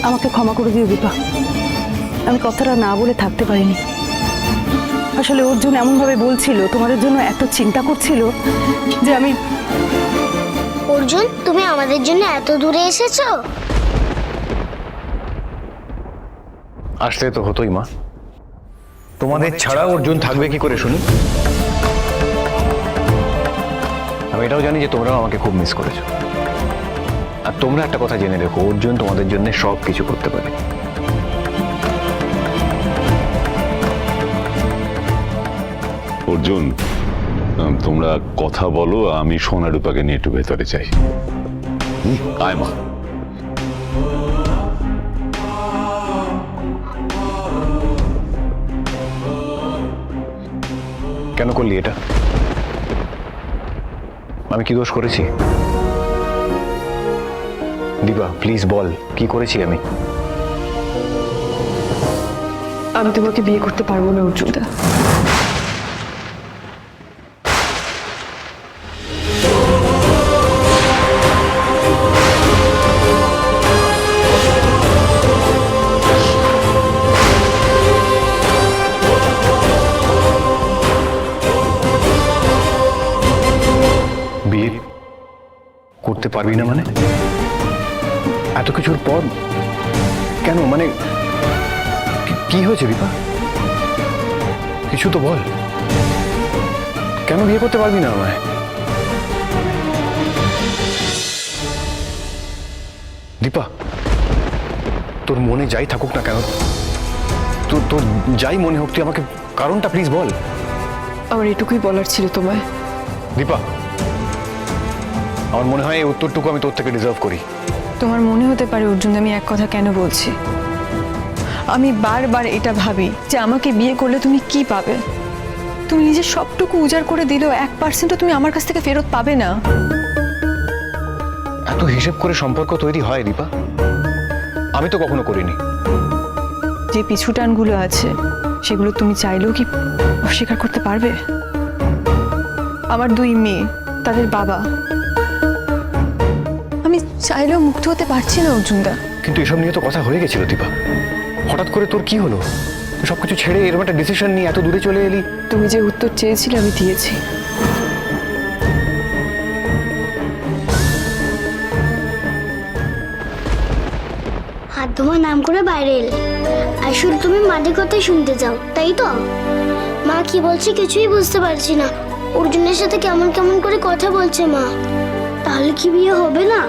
আমাকে ক্ষমা করে দিও দীপা, আমি কথাটা না বলে থাকতে পারিনি। আসলে অর্জুন এমনভাবে বলছিল, তোমাদের জন্য এত চিন্তা করছিল যে আমি। অর্জুন, তুমি আমাদের জন্য এত দূরে এসেছো? আসলে তো হতোই মা, তোমাদের ছাড়া অর্জুন থাকবে কি করে শুনি। আমি এটাও জানি যে তোমরাও আমাকে খুব মিস করেছো। আর তোমরা একটা কথা জেনে রেখো, অর্জুন তোমাদের জন্য সব কিছু করতে পারে। অর্জুন, তোমরা কথা বলো, আমি সোনা রূপাকে নিয়ে একটু ভেতরে যাই। আয় মা। কেন করলি এটা? আমি কি দোষ করেছি? দীপা প্লিজ বল, কি করেছি আমি? আমি তোমাকে বিয়ে করতে পারবো না অর্জুনদা। বিয়ে করতে পারবি না মানে? এত কিছুর পর কেন? মানে কি হয়েছে দীপা? কিছু তো বল, কেন বিয়ে করতে পারবি না আমায়? দীপা, তোর মনে যাই থাকুক না কেন, তোর যাই মনে হোক, তুই আমাকে কারণটা প্লিজ বল। আমার এটুকুই বলার ছিল তোমায়। দীপা, আমার মনে হয় এই উত্তরটুকু আমি তোর থেকে ডিজার্ভ করি। তোমার মনে হতে পারে অর্জুন আমি এক কথা কেন বলছি। আমি বারবার এটা ভাবি যে আমাকে বিয়ে করলে তুমি কি পাবে। তুমি নিজের সবটুকু উজাড় করে দিলেও 1% তুমি আমার কাছ থেকে ফেরত পাবে না। এত হিসেব করে সম্পর্ক তৈরি হয় দীপা? আমি তো কখনো করিনি। যে পিছুটানগুলো আছে সেগুলো তুমি চাইলেও কি অস্বীকার করতে পারবে? আমার 2 মেয়ে, তাদের বাবা, আমি চাইলেও মুক্ত হতে পারছি না অর্জুনদা। কিন্তু এসব নিয়ে তো কথা হয়ে গেছিল দীপা, হঠাৎ করে তোর কি হলো? তুই সবকিছু ছেড়ে এরকম একটা ডিসিশন নিয়ে এত দূরে চলে এলি। তুমি যে উত্তর চেয়েছিলে আমি দিয়েছি। হাত ধোয়া নাম করে বাইরে এলে আর শুধু তুমি মাদের কথাই শুনতে চাও, তাই তো? মা কি বলছে কিছুই বুঝতে পারছি না। অর্জুনের সাথে কেমন কেমন করে কথা বলছে মা। তাহলে কি বিয়ে হবে না?